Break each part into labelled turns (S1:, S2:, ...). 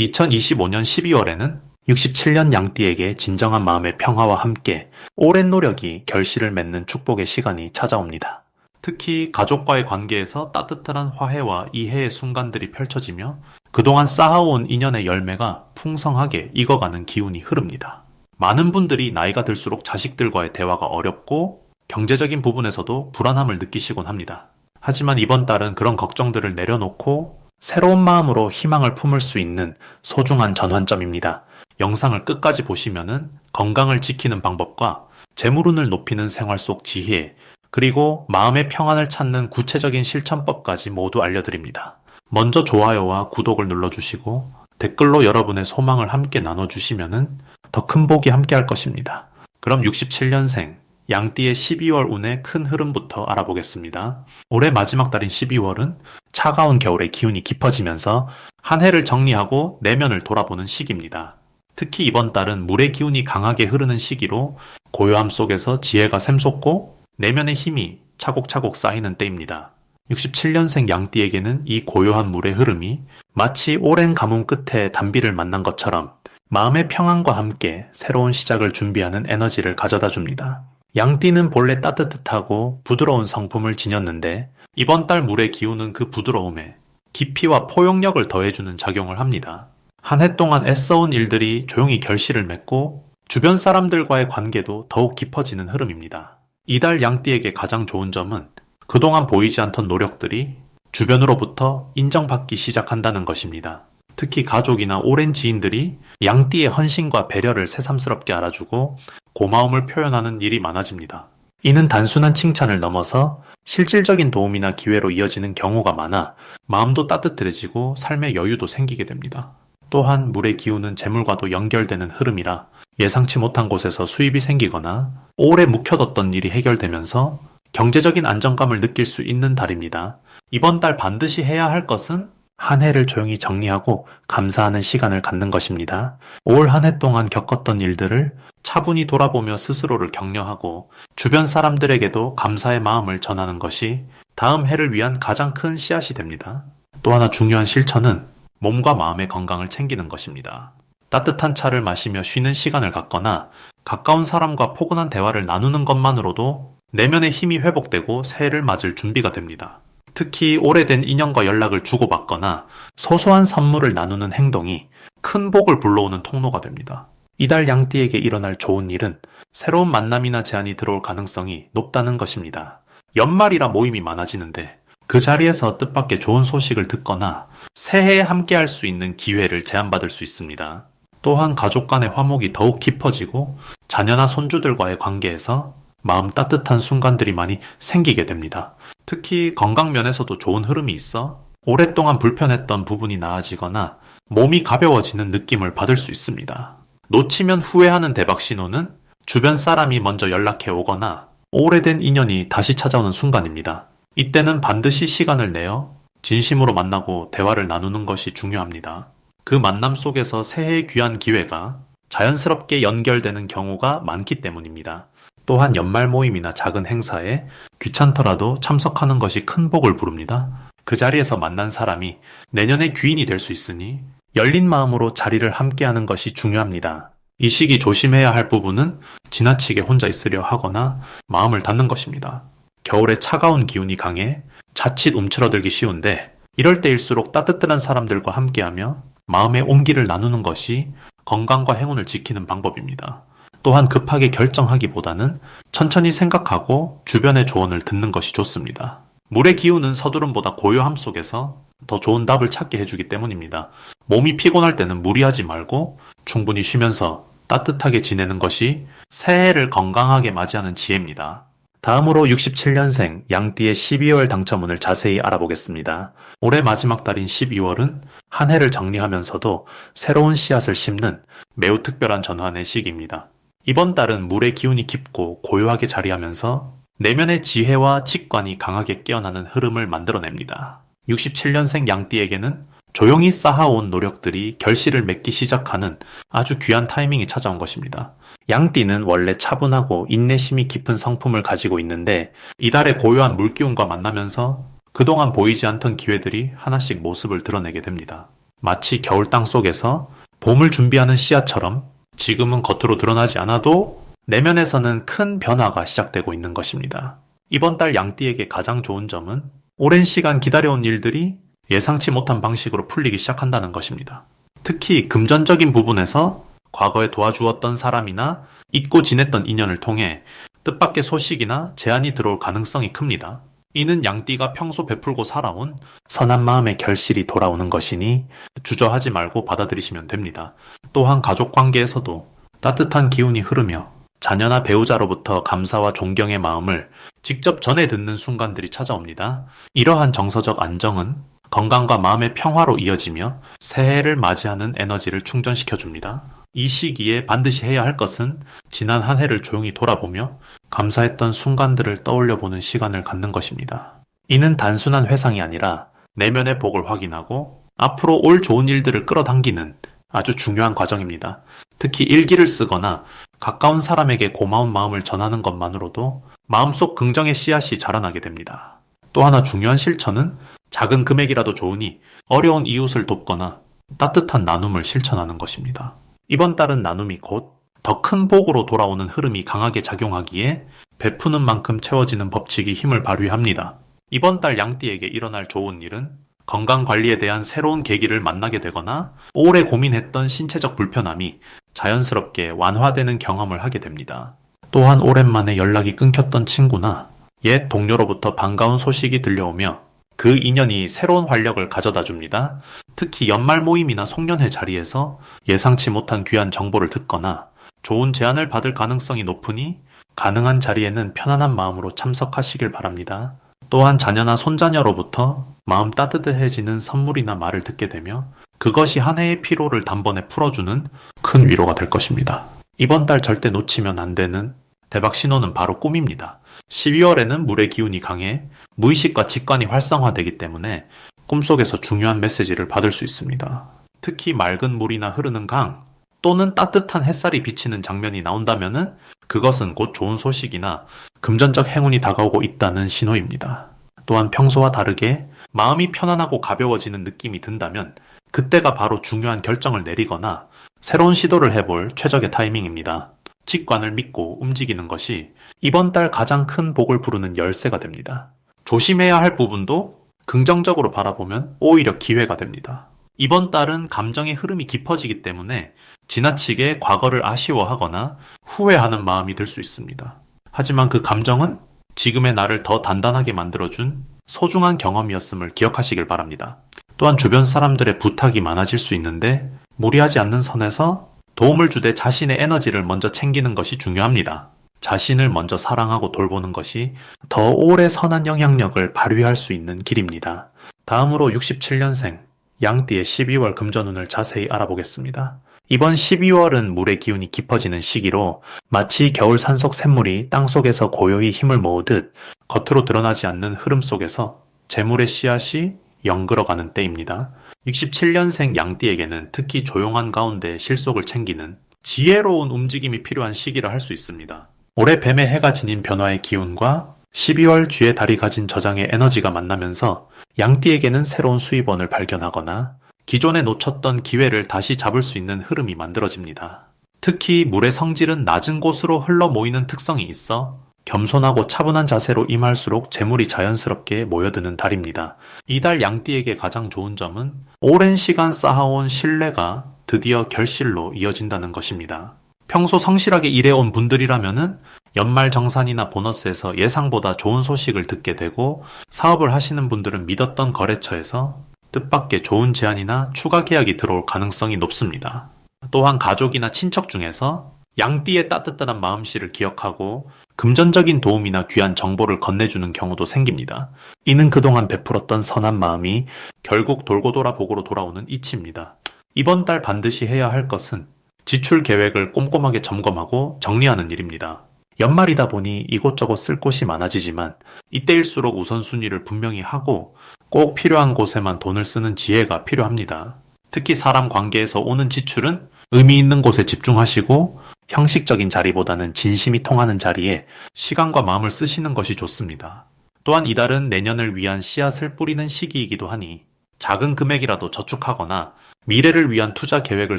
S1: 2025년 12월에는 67년 양띠에게 진정한 마음의 평화와 함께 오랜 노력이 결실을 맺는 축복의 시간이 찾아옵니다. 특히 가족과의 관계에서 따뜻한 화해와 이해의 순간들이 펼쳐지며 그동안 쌓아온 인연의 열매가 풍성하게 익어가는 기운이 흐릅니다. 많은 분들이 나이가 들수록 자식들과의 대화가 어렵고 경제적인 부분에서도 불안함을 느끼시곤 합니다. 하지만 이번 달은 그런 걱정들을 내려놓고 새로운 마음으로 희망을 품을 수 있는 소중한 전환점입니다. 영상을 끝까지 보시면은 건강을 지키는 방법과 재물운을 높이는 생활 속 지혜, 그리고 마음의 평안을 찾는 구체적인 실천법까지 모두 알려드립니다. 먼저 좋아요와 구독을 눌러주시고 댓글로 여러분의 소망을 함께 나눠주시면은 더 큰 복이 함께 할 것입니다. 그럼 67년생 양띠의 12월 운의 큰 흐름부터 알아보겠습니다. 올해 마지막 달인 12월은 차가운 겨울의 기운이 깊어지면서 한 해를 정리하고 내면을 돌아보는 시기입니다. 특히 이번 달은 물의 기운이 강하게 흐르는 시기로 고요함 속에서 지혜가 샘솟고 내면의 힘이 차곡차곡 쌓이는 때입니다. 67년생 양띠에게는 이 고요한 물의 흐름이 마치 오랜 가뭄 끝에 단비를 만난 것처럼 마음의 평안과 함께 새로운 시작을 준비하는 에너지를 가져다 줍니다. 양띠는 본래 따뜻하고 부드러운 성품을 지녔는데 이번 달 물의 기운은 그 부드러움에 깊이와 포용력을 더해주는 작용을 합니다. 한 해 동안 애써온 일들이 조용히 결실을 맺고 주변 사람들과의 관계도 더욱 깊어지는 흐름입니다. 이달 양띠에게 가장 좋은 점은 그동안 보이지 않던 노력들이 주변으로부터 인정받기 시작한다는 것입니다. 특히 가족이나 오랜 지인들이 양띠의 헌신과 배려를 새삼스럽게 알아주고 고마움을 표현하는 일이 많아집니다. 이는 단순한 칭찬을 넘어서 실질적인 도움이나 기회로 이어지는 경우가 많아 마음도 따뜻해지고 삶의 여유도 생기게 됩니다. 또한 물의 기운은 재물과도 연결되는 흐름이라 예상치 못한 곳에서 수입이 생기거나 오래 묵혀뒀던 일이 해결되면서 경제적인 안정감을 느낄 수 있는 달입니다. 이번 달 반드시 해야 할 것은 한 해를 조용히 정리하고 감사하는 시간을 갖는 것입니다. 올 한 해 동안 겪었던 일들을 차분히 돌아보며 스스로를 격려하고 주변 사람들에게도 감사의 마음을 전하는 것이 다음 해를 위한 가장 큰 씨앗이 됩니다. 또 하나 중요한 실천은 몸과 마음의 건강을 챙기는 것입니다. 따뜻한 차를 마시며 쉬는 시간을 갖거나 가까운 사람과 포근한 대화를 나누는 것만으로도 내면의 힘이 회복되고 새해를 맞을 준비가 됩니다. 특히 오래된 인연과 연락을 주고받거나 소소한 선물을 나누는 행동이 큰 복을 불러오는 통로가 됩니다. 이달 양띠에게 일어날 좋은 일은 새로운 만남이나 제안이 들어올 가능성이 높다는 것입니다. 연말이라 모임이 많아지는데 그 자리에서 뜻밖의 좋은 소식을 듣거나 새해에 함께할 수 있는 기회를 제안받을 수 있습니다. 또한 가족 간의 화목이 더욱 깊어지고 자녀나 손주들과의 관계에서 마음 따뜻한 순간들이 많이 생기게 됩니다. 특히 건강 면에서도 좋은 흐름이 있어 오랫동안 불편했던 부분이 나아지거나 몸이 가벼워지는 느낌을 받을 수 있습니다. 놓치면 후회하는 대박 신호는 주변 사람이 먼저 연락해 오거나 오래된 인연이 다시 찾아오는 순간입니다. 이때는 반드시 시간을 내어 진심으로 만나고 대화를 나누는 것이 중요합니다. 그 만남 속에서 새해의 귀한 기회가 자연스럽게 연결되는 경우가 많기 때문입니다. 또한 연말 모임이나 작은 행사에 귀찮더라도 참석하는 것이 큰 복을 부릅니다. 그 자리에서 만난 사람이 내년의 귀인이 될 수 있으니 열린 마음으로 자리를 함께하는 것이 중요합니다. 이 시기 조심해야 할 부분은 지나치게 혼자 있으려 하거나 마음을 닫는 것입니다. 겨울에 차가운 기운이 강해 자칫 움츠러들기 쉬운데 이럴 때일수록 따뜻한 사람들과 함께하며 마음의 온기를 나누는 것이 건강과 행운을 지키는 방법입니다. 또한 급하게 결정하기보다는 천천히 생각하고 주변의 조언을 듣는 것이 좋습니다. 물의 기운은 서두름보다 고요함 속에서 더 좋은 답을 찾게 해주기 때문입니다. 몸이 피곤할 때는 무리하지 말고 충분히 쉬면서 따뜻하게 지내는 것이 새해를 건강하게 맞이하는 지혜입니다. 다음으로 67년생 양띠의 12월 당첨운을 자세히 알아보겠습니다. 올해 마지막 달인 12월은 한 해를 정리하면서도 새로운 씨앗을 심는 매우 특별한 전환의 시기입니다. 이번 달은 물의 기운이 깊고 고요하게 자리하면서 내면의 지혜와 직관이 강하게 깨어나는 흐름을 만들어냅니다. 67년생 양띠에게는 조용히 쌓아온 노력들이 결실을 맺기 시작하는 아주 귀한 타이밍이 찾아온 것입니다. 양띠는 원래 차분하고 인내심이 깊은 성품을 가지고 있는데 이달의 고요한 물기운과 만나면서 그동안 보이지 않던 기회들이 하나씩 모습을 드러내게 됩니다. 마치 겨울 땅 속에서 봄을 준비하는 씨앗처럼 지금은 겉으로 드러나지 않아도 내면에서는 큰 변화가 시작되고 있는 것입니다. 이번 달 양띠에게 가장 좋은 점은 오랜 시간 기다려온 일들이 예상치 못한 방식으로 풀리기 시작한다는 것입니다. 특히 금전적인 부분에서 과거에 도와주었던 사람이나 잊고 지냈던 인연을 통해 뜻밖의 소식이나 제안이 들어올 가능성이 큽니다. 이는 양띠가 평소 베풀고 살아온 선한 마음의 결실이 돌아오는 것이니 주저하지 말고 받아들이시면 됩니다. 또한 가족 관계에서도 따뜻한 기운이 흐르며 자녀나 배우자로부터 감사와 존경의 마음을 직접 전해 듣는 순간들이 찾아옵니다. 이러한 정서적 안정은 건강과 마음의 평화로 이어지며 새해를 맞이하는 에너지를 충전시켜줍니다. 이 시기에 반드시 해야 할 것은 지난 한 해를 조용히 돌아보며 감사했던 순간들을 떠올려보는 시간을 갖는 것입니다. 이는 단순한 회상이 아니라 내면의 복을 확인하고 앞으로 올 좋은 일들을 끌어당기는 아주 중요한 과정입니다. 특히 일기를 쓰거나 가까운 사람에게 고마운 마음을 전하는 것만으로도 마음속 긍정의 씨앗이 자라나게 됩니다. 또 하나 중요한 실천은 작은 금액이라도 좋으니 어려운 이웃을 돕거나 따뜻한 나눔을 실천하는 것입니다. 이번 달은 나눔이 곧 더 큰 복으로 돌아오는 흐름이 강하게 작용하기에 베푸는 만큼 채워지는 법칙이 힘을 발휘합니다. 이번 달 양띠에게 일어날 좋은 일은 건강관리에 대한 새로운 계기를 만나게 되거나 오래 고민했던 신체적 불편함이 자연스럽게 완화되는 경험을 하게 됩니다. 또한 오랜만에 연락이 끊겼던 친구나 옛 동료로부터 반가운 소식이 들려오며 그 인연이 새로운 활력을 가져다 줍니다. 특히 연말 모임이나 송년회 자리에서 예상치 못한 귀한 정보를 듣거나 좋은 제안을 받을 가능성이 높으니 가능한 자리에는 편안한 마음으로 참석하시길 바랍니다. 또한 자녀나 손자녀로부터 마음 따뜻해지는 선물이나 말을 듣게 되며 그것이 한 해의 피로를 단번에 풀어주는 큰 위로가 될 것입니다. 이번 달 절대 놓치면 안 되는 대박 신호는 바로 꿈입니다. 12월에는 물의 기운이 강해 무의식과 직관이 활성화되기 때문에 꿈속에서 중요한 메시지를 받을 수 있습니다. 특히 맑은 물이나 흐르는 강 또는 따뜻한 햇살이 비치는 장면이 나온다면은 그것은 곧 좋은 소식이나 금전적 행운이 다가오고 있다는 신호입니다. 또한 평소와 다르게 마음이 편안하고 가벼워지는 느낌이 든다면 그때가 바로 중요한 결정을 내리거나 새로운 시도를 해볼 최적의 타이밍입니다. 직관을 믿고 움직이는 것이 이번 달 가장 큰 복을 부르는 열쇠가 됩니다. 조심해야 할 부분도 긍정적으로 바라보면 오히려 기회가 됩니다. 이번 달은 감정의 흐름이 깊어지기 때문에 지나치게 과거를 아쉬워하거나 후회하는 마음이 들 수 있습니다. 하지만 그 감정은 지금의 나를 더 단단하게 만들어준 소중한 경험이었음을 기억하시길 바랍니다. 또한 주변 사람들의 부탁이 많아질 수 있는데 무리하지 않는 선에서 도움을 주되 자신의 에너지를 먼저 챙기는 것이 중요합니다. 자신을 먼저 사랑하고 돌보는 것이 더 오래 선한 영향력을 발휘할 수 있는 길입니다. 다음으로 67년생 양띠의 12월 금전운을 자세히 알아보겠습니다. 이번 12월은 물의 기운이 깊어지는 시기로 마치 겨울 산속 샘물이 땅속에서 고요히 힘을 모으듯 겉으로 드러나지 않는 흐름 속에서 재물의 씨앗이 연그러가는 때입니다. 67년생 양띠에게는 특히 조용한 가운데 실속을 챙기는 지혜로운 움직임이 필요한 시기라 할 수 있습니다. 올해 뱀의 해가 지닌 변화의 기운과 12월 쥐의 달이 가진 저장의 에너지가 만나면서 양띠에게는 새로운 수입원을 발견하거나 기존에 놓쳤던 기회를 다시 잡을 수 있는 흐름이 만들어집니다. 특히 물의 성질은 낮은 곳으로 흘러 모이는 특성이 있어 겸손하고 차분한 자세로 임할수록 재물이 자연스럽게 모여드는 달입니다. 이달 양띠에게 가장 좋은 점은 오랜 시간 쌓아온 신뢰가 드디어 결실로 이어진다는 것입니다. 평소 성실하게 일해온 분들이라면은 연말 정산이나 보너스에서 예상보다 좋은 소식을 듣게 되고 사업을 하시는 분들은 믿었던 거래처에서 뜻밖의 좋은 제안이나 추가 계약이 들어올 가능성이 높습니다. 또한 가족이나 친척 중에서 양띠의 따뜻한 마음씨를 기억하고 금전적인 도움이나 귀한 정보를 건네주는 경우도 생깁니다. 이는 그동안 베풀었던 선한 마음이 결국 돌고 돌아 복으로 돌아오는 이치입니다. 이번 달 반드시 해야 할 것은 지출 계획을 꼼꼼하게 점검하고 정리하는 일입니다. 연말이다 보니 이곳저곳 쓸 곳이 많아지지만 이때일수록 우선순위를 분명히 하고 꼭 필요한 곳에만 돈을 쓰는 지혜가 필요합니다. 특히 사람 관계에서 오는 지출은 의미 있는 곳에 집중하시고 형식적인 자리보다는 진심이 통하는 자리에 시간과 마음을 쓰시는 것이 좋습니다. 또한 이달은 내년을 위한 씨앗을 뿌리는 시기이기도 하니 작은 금액이라도 저축하거나 미래를 위한 투자 계획을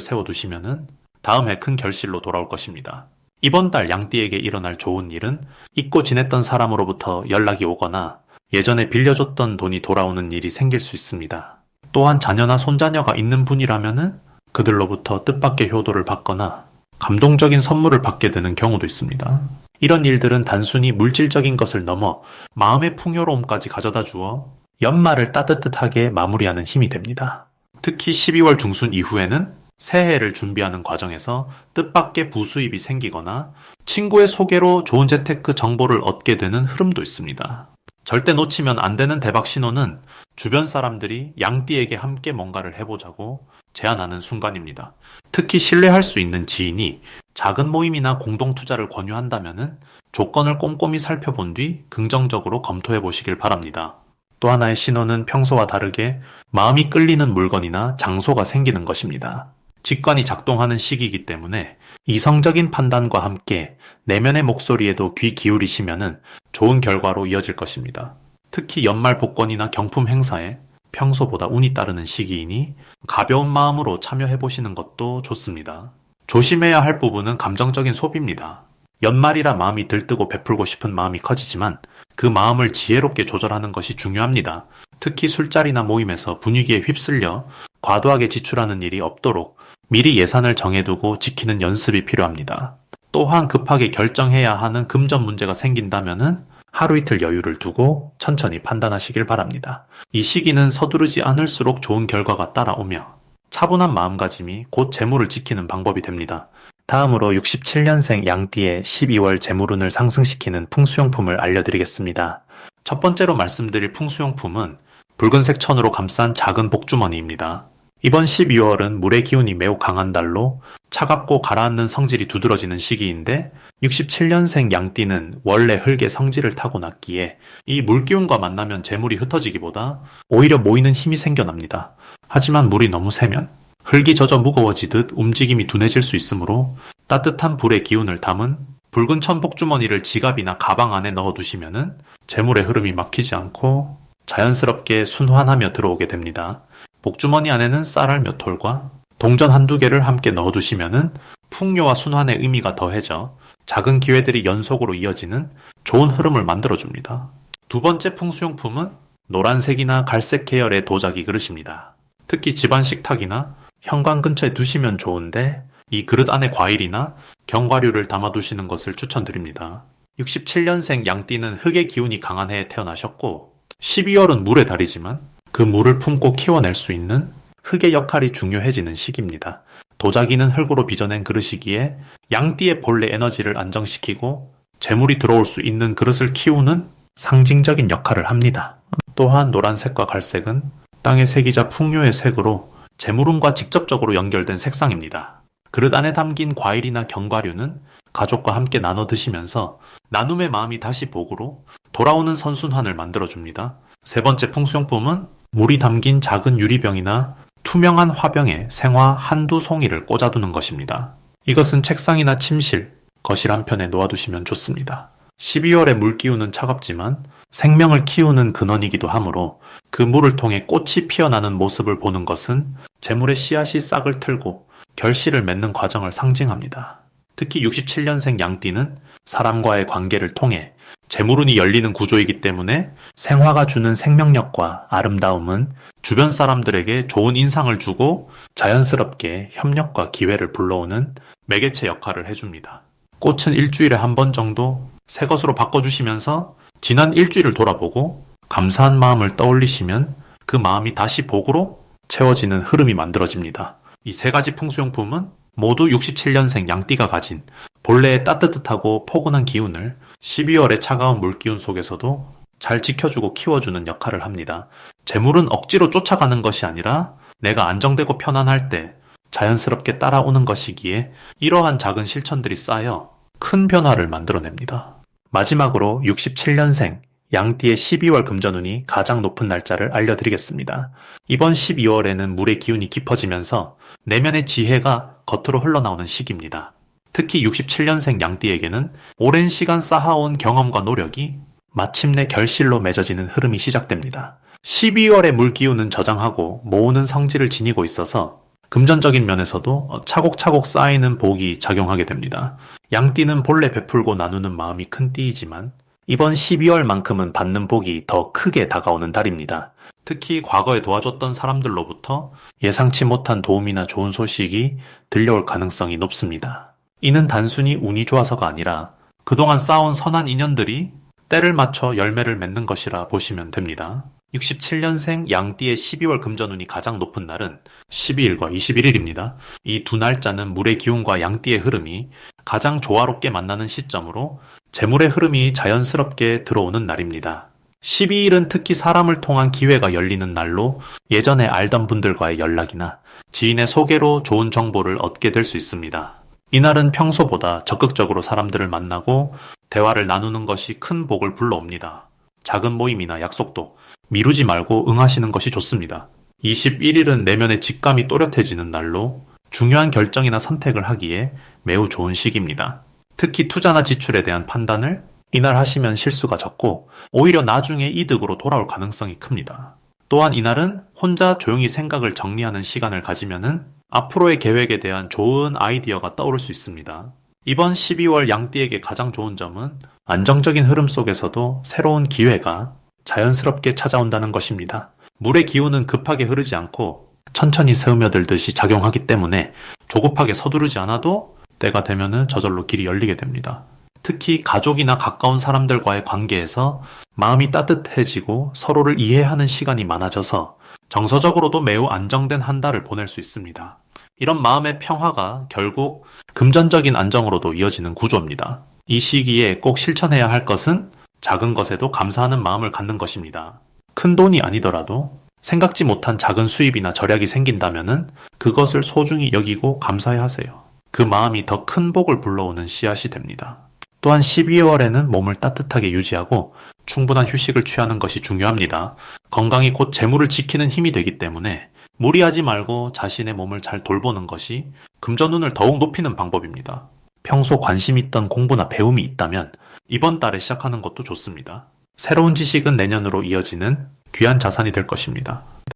S1: 세워두시면은 다음 해 큰 결실로 돌아올 것입니다. 이번 달 양띠에게 일어날 좋은 일은 잊고 지냈던 사람으로부터 연락이 오거나 예전에 빌려줬던 돈이 돌아오는 일이 생길 수 있습니다. 또한 자녀나 손자녀가 있는 분이라면은 그들로부터 뜻밖의 효도를 받거나 감동적인 선물을 받게 되는 경우도 있습니다. 이런 일들은 단순히 물질적인 것을 넘어 마음의 풍요로움까지 가져다 주어 연말을 따뜻하게 마무리하는 힘이 됩니다. 특히 12월 중순 이후에는 새해를 준비하는 과정에서 뜻밖의 부수입이 생기거나 친구의 소개로 좋은 재테크 정보를 얻게 되는 흐름도 있습니다. 절대 놓치면 안 되는 대박 신호는 주변 사람들이 양띠에게 함께 뭔가를 해보자고 제안하는 순간입니다. 특히 신뢰할 수 있는 지인이 작은 모임이나 공동 투자를 권유한다면 조건을 꼼꼼히 살펴본 뒤 긍정적으로 검토해 보시길 바랍니다. 또 하나의 신호는 평소와 다르게 마음이 끌리는 물건이나 장소가 생기는 것입니다. 직관이 작동하는 시기이기 때문에 이성적인 판단과 함께 내면의 목소리에도 귀 기울이시면 좋은 결과로 이어질 것입니다. 특히 연말 복권이나 경품 행사에 평소보다 운이 따르는 시기이니 가벼운 마음으로 참여해보시는 것도 좋습니다. 조심해야 할 부분은 감정적인 소비입니다. 연말이라 마음이 들뜨고 베풀고 싶은 마음이 커지지만 그 마음을 지혜롭게 조절하는 것이 중요합니다. 특히 술자리나 모임에서 분위기에 휩쓸려 과도하게 지출하는 일이 없도록 미리 예산을 정해두고 지키는 연습이 필요합니다. 또한 급하게 결정해야 하는 금전 문제가 생긴다면 하루 이틀 여유를 두고 천천히 판단하시길 바랍니다. 이 시기는 서두르지 않을수록 좋은 결과가 따라오며 차분한 마음가짐이 곧 재물을 지키는 방법이 됩니다. 다음으로 67년생 양띠의 12월 재물운을 상승시키는 풍수용품을 알려드리겠습니다. 첫 번째로 말씀드릴 풍수용품은 붉은색 천으로 감싼 작은 복주머니입니다. 이번 12월은 물의 기운이 매우 강한 달로 차갑고 가라앉는 성질이 두드러지는 시기인데 67년생 양띠는 원래 흙의 성질을 타고났기에 이 물기운과 만나면 재물이 흩어지기보다 오히려 모이는 힘이 생겨납니다. 하지만 물이 너무 세면 흙이 젖어 무거워지듯 움직임이 둔해질 수 있으므로 따뜻한 불의 기운을 담은 붉은 천 복주머니를 지갑이나 가방 안에 넣어두시면 재물의 흐름이 막히지 않고 자연스럽게 순환하며 들어오게 됩니다. 복주머니 안에는 쌀알 몇 톨과 동전 한두 개를 함께 넣어두시면 풍요와 순환의 의미가 더해져 작은 기회들이 연속으로 이어지는 좋은 흐름을 만들어줍니다. 두 번째 풍수용품은 노란색이나 갈색 계열의 도자기 그릇입니다. 특히 집안 식탁이나 현관 근처에 두시면 좋은데 이 그릇 안에 과일이나 견과류를 담아두시는 것을 추천드립니다. 67년생 양띠는 흙의 기운이 강한 해에 태어나셨고 12월은 물의 달이지만 그 물을 품고 키워낼 수 있는 흙의 역할이 중요해지는 시기입니다. 도자기는 흙으로 빚어낸 그릇이기에 양띠의 본래 에너지를 안정시키고 재물이 들어올 수 있는 그릇을 키우는 상징적인 역할을 합니다. 또한 노란색과 갈색은 땅의 색이자 풍요의 색으로 재물운과 직접적으로 연결된 색상입니다. 그릇 안에 담긴 과일이나 견과류는 가족과 함께 나눠 드시면서 나눔의 마음이 다시 복으로 돌아오는 선순환을 만들어줍니다. 세 번째 풍수용품은 물이 담긴 작은 유리병이나 투명한 화병에 생화 한두 송이를 꽂아두는 것입니다. 이것은 책상이나 침실, 거실 한편에 놓아두시면 좋습니다. 12월의 물기운은 차갑지만 생명을 키우는 근원이기도 하므로 그 물을 통해 꽃이 피어나는 모습을 보는 것은 재물의 씨앗이 싹을 틀고 결실을 맺는 과정을 상징합니다. 특히 67년생 양띠는 사람과의 관계를 통해 재물운이 열리는 구조이기 때문에 생화가 주는 생명력과 아름다움은 주변 사람들에게 좋은 인상을 주고 자연스럽게 협력과 기회를 불러오는 매개체 역할을 해줍니다. 꽃은 일주일에 한 번 정도 새 것으로 바꿔주시면서 지난 일주일을 돌아보고 감사한 마음을 떠올리시면 그 마음이 다시 복으로 채워지는 흐름이 만들어집니다. 이 세 가지 풍수용품은 모두 67년생 양띠가 가진 본래의 따뜻하고 포근한 기운을 12월의 차가운 물기운 속에서도 잘 지켜주고 키워주는 역할을 합니다. 재물은 억지로 쫓아가는 것이 아니라 내가 안정되고 편안할 때 자연스럽게 따라오는 것이기에 이러한 작은 실천들이 쌓여 큰 변화를 만들어냅니다. 마지막으로 67년생 양띠의 12월 금전운이 가장 높은 날짜를 알려드리겠습니다. 이번 12월에는 물의 기운이 깊어지면서 내면의 지혜가 겉으로 흘러나오는 시기입니다. 특히 67년생 양띠에게는 오랜 시간 쌓아온 경험과 노력이 마침내 결실로 맺어지는 흐름이 시작됩니다. 12월의 물기운은 저장하고 모으는 성질을 지니고 있어서 금전적인 면에서도 차곡차곡 쌓이는 복이 작용하게 됩니다. 양띠는 본래 베풀고 나누는 마음이 큰 띠이지만 이번 12월만큼은 받는 복이 더 크게 다가오는 달입니다. 특히 과거에 도와줬던 사람들로부터 예상치 못한 도움이나 좋은 소식이 들려올 가능성이 높습니다. 이는 단순히 운이 좋아서가 아니라 그동안 쌓아온 선한 인연들이 때를 맞춰 열매를 맺는 것이라 보시면 됩니다. 67년생 양띠의 12월 금전운이 가장 높은 날은 12일과 21일입니다. 이 두 날짜는 물의 기운과 양띠의 흐름이 가장 조화롭게 만나는 시점으로 재물의 흐름이 자연스럽게 들어오는 날입니다. 12일은 특히 사람을 통한 기회가 열리는 날로 예전에 알던 분들과의 연락이나 지인의 소개로 좋은 정보를 얻게 될 수 있습니다. 이날은 평소보다 적극적으로 사람들을 만나고 대화를 나누는 것이 큰 복을 불러옵니다. 작은 모임이나 약속도 미루지 말고 응하시는 것이 좋습니다. 21일은 내면의 직감이 또렷해지는 날로 중요한 결정이나 선택을 하기에 매우 좋은 시기입니다. 특히 투자나 지출에 대한 판단을 이날 하시면 실수가 적고 오히려 나중에 이득으로 돌아올 가능성이 큽니다. 또한 이날은 혼자 조용히 생각을 정리하는 시간을 가지면은 앞으로의 계획에 대한 좋은 아이디어가 떠오를 수 있습니다. 이번 12월 양띠에게 가장 좋은 점은 안정적인 흐름 속에서도 새로운 기회가 자연스럽게 찾아온다는 것입니다. 물의 기운은 급하게 흐르지 않고 천천히 스며들듯이 작용하기 때문에 조급하게 서두르지 않아도 때가 되면은 저절로 길이 열리게 됩니다. 특히 가족이나 가까운 사람들과의 관계에서 마음이 따뜻해지고 서로를 이해하는 시간이 많아져서 정서적으로도 매우 안정된 한 달을 보낼 수 있습니다. 이런 마음의 평화가 결국 금전적인 안정으로도 이어지는 구조입니다. 이 시기에 꼭 실천해야 할 것은 작은 것에도 감사하는 마음을 갖는 것입니다. 큰 돈이 아니더라도 생각지 못한 작은 수입이나 절약이 생긴다면은 그것을 소중히 여기고 감사해 하세요. 그 마음이 더 큰 복을 불러오는 씨앗이 됩니다. 또한 12월에는 몸을 따뜻하게 유지하고 충분한 휴식을 취하는 것이 중요합니다. 건강이 곧 재물을 지키는 힘이 되기 때문에 무리하지 말고 자신의 몸을 잘 돌보는 것이 금전운을 더욱 높이는 방법입니다. 평소 관심 있던 공부나 배움이 있다면 이번 달에 시작하는 것도 좋습니다. 새로운 지식은 내년으로 이어지는 귀한 자산이 될 것입니다.